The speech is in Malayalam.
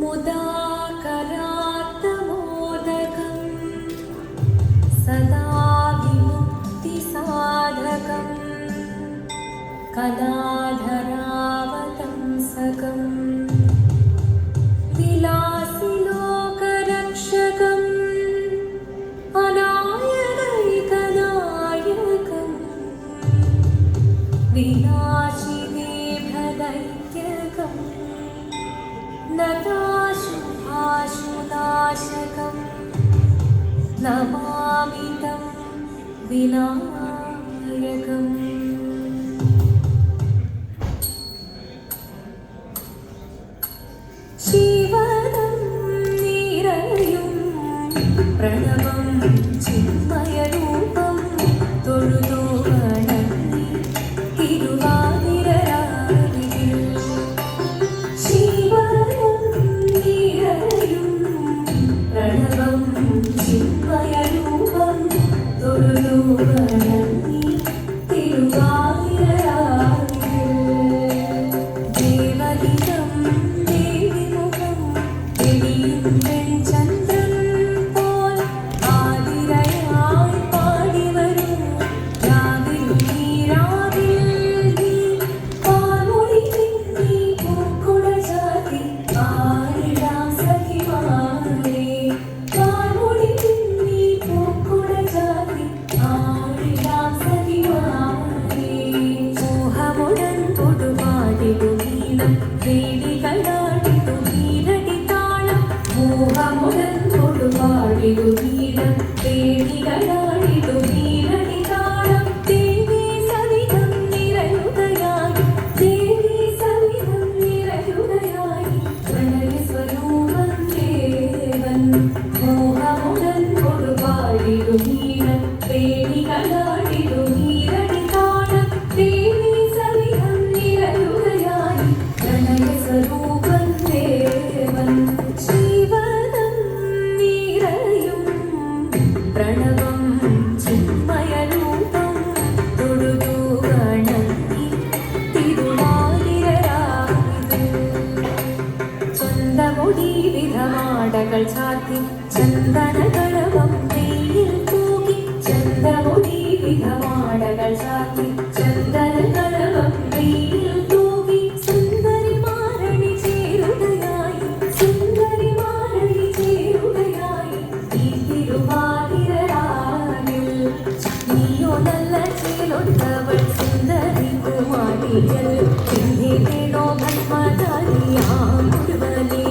मुदाकरात्तमोदकं सदा विमुक्तिसाधकं कलाधरावतंसकं विलासिलोकरक्षकम् अनायकैकनायकं विनाशिदेभदैत्यकम् नताशुभाशुनाशकं नमामि तं विनायकम् शिवनं निरयुं प्रणवं चिन्मयरूपं തൊഴുതു വണങ്ങി തിരുവാതിരരാവിൽ ശിവനം നിറയും പ്രണവം ചിന്മയരൂപം തൊഴുതു വണങ്ങി തിരുവാതിരരാവിൽ ദേവഹിതം ദേവിമുഖം തെളിയും വെൺചന്ദ്രൻ പോൽ ആതിരയായി പാടിവരും രാവിൽ നീരാവിൽ നീ പാൽമൊഴി തിന്നി പൂക്കുട ചാത്തി ആരിടാം സഖിമാരേ പാൽമൊഴി തിന്നി പൂക്കുട ചാത്തി ആരിടാം സഖിമാരേ മോഹമുടൻ കൊടുപാടിടു നീളം വേദികളാടിടു നീരടി താളം മോഹമുടൻ കൊടുപാടിടു നീളം വേദികളാടിടു നീരടി താളം ദേവി സവിധം നിറയുകയായി ദേവി സവിധം നിറയുകയായി പ്രണയ സ്വരൂപം ദേവൻ മോഹമുടൻ കൊടുപാടിടു നീളം വേദികളാടിടു നീരടി താളം ദേവി സവിധം നിറയുകയായി പ്രണയ സ്വരൂപം ദേവൻ ശിവനം നിറയും പ്രണവം ചിന്മയരൂപം തൊഴുതു വണങ്ങി തിരുവാതിരരാവിൽ ചന്തമുടി വിധമാടകൾ ചാത്തി ചന്ദനകളവം വെയിൽ തൂകി ചന്തമുടി വിധമാടകൾ ചാത്തി ചന്ദനകളവം വെയിൽ തൂകി സുന്ദരിമാരണി ചേരുകയായി സുന്ദരിമാരണി ചേരുകയായി ഈ തിരുവാതിരരാവിൽ നീയോ നല്ല ചേലൊത്തവൾ സുന്ദരി കുമാരിയൽ പിന്നെ വേണോ ഭന്മധാരിയാം മുഴുവനേ